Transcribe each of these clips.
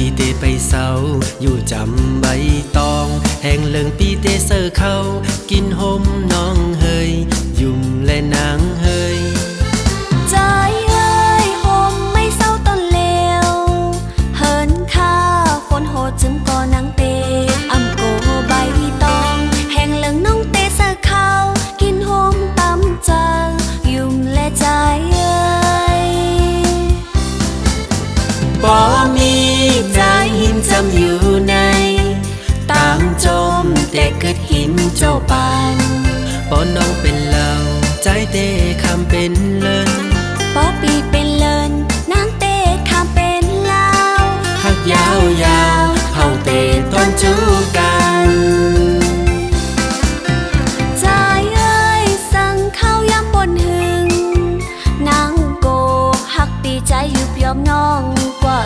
ปีเตไปเศร้าอยู่จำใบตองแห่งเลิงปีเตเซอเข้ากินหมน้องเฮยยุ่มและนางเฮยใจเอ้ยหมไม่เศร้าต้นเลวเฮินข้าฝนโหดจึงก่อนางเตอำโกใบตองแห่งเลิงน้องเตเซอเข้ากินหมตำจังยุ่มและใจเอ้ยบ่มีใจหิมจำอยู่ในต่างจมแต่เกิดหิมโจปานปอน้องเป็นเหล่าใจเตคำเป็นเลินปอปีเป็นเลินนางเตคำเป็นลาวหักยาวยาวเฮาเตต้นจูกันใจเอ้ยสั่งข้าวยำบนหึงนางโกหักปีใจยุบยอมน้องกว่า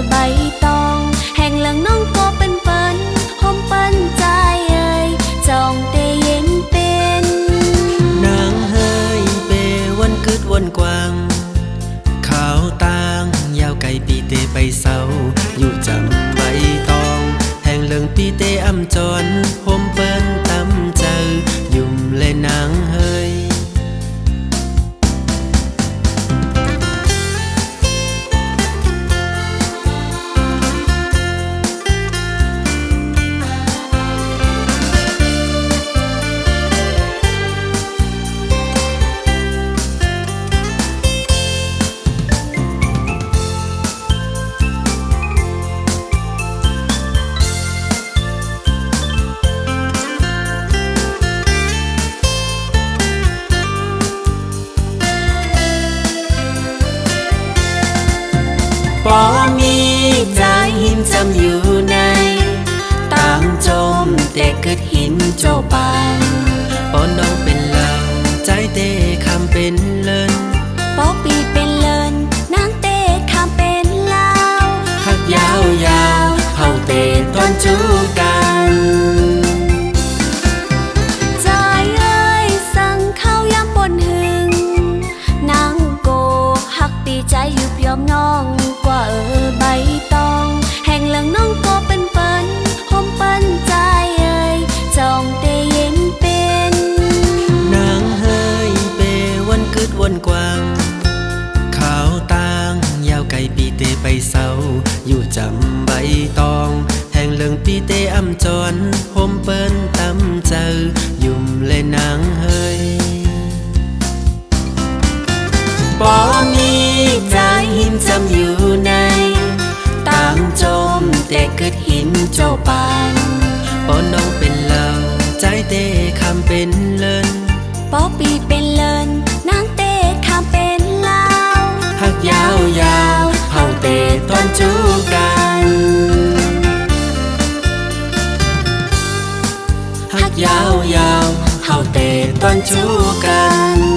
ใบตองแห่งเลิงน้องโกเป็นเปิ้นหอมเปิ้นใจเอ้ยจองเตเย็นเป็นนางเฮยเปวันกึดวันกวางขาวตางยาวไกลปีเตไปเศร้าอยู่จำใบตองแห่งเลิงปีเตอำจรหมเปิ้นตำเจอยุ่มและนางเฮยบ่มีใจหิมจำอยู่ในต่างจมแต่เกิดหิมโจปานปอน้องเป็นเหล่าใจเตคำเป็นเลินปอปีเป็นเลินนางเตคำเป็นลาวหักยาวยาวเฮาเตต้นจูกันใจเอ้ยสั่งข้าวยำบนหึงนางโกหักปีใจยุบยอมน้องกว่าใบตองแห่งเลิงน้องโกเป็นเปิ้นหอมเปิ้นใจเอ้ยจองเตเย็นเป็นนางเฮยเปวันกึดวันกวางขาวตางยาวไกลปีเตไปเศร้าอยู่จำใบตองแห่งเลิงปีเตอำจรหมเปิ้นตำเจอยุ่มและนางเฮยบ่มีใจหิมจำอยู่ในต่างจมแต่เกิดหิมโจปานปอน้องเป็นเหล่าใจเตคำเป็นเลินปอปีเป็นเลินนางเตคำเป็นลาวหักยาวยาวเฮาเตต้นจูกันหักยาวยาวเฮาเตต้นจูกัน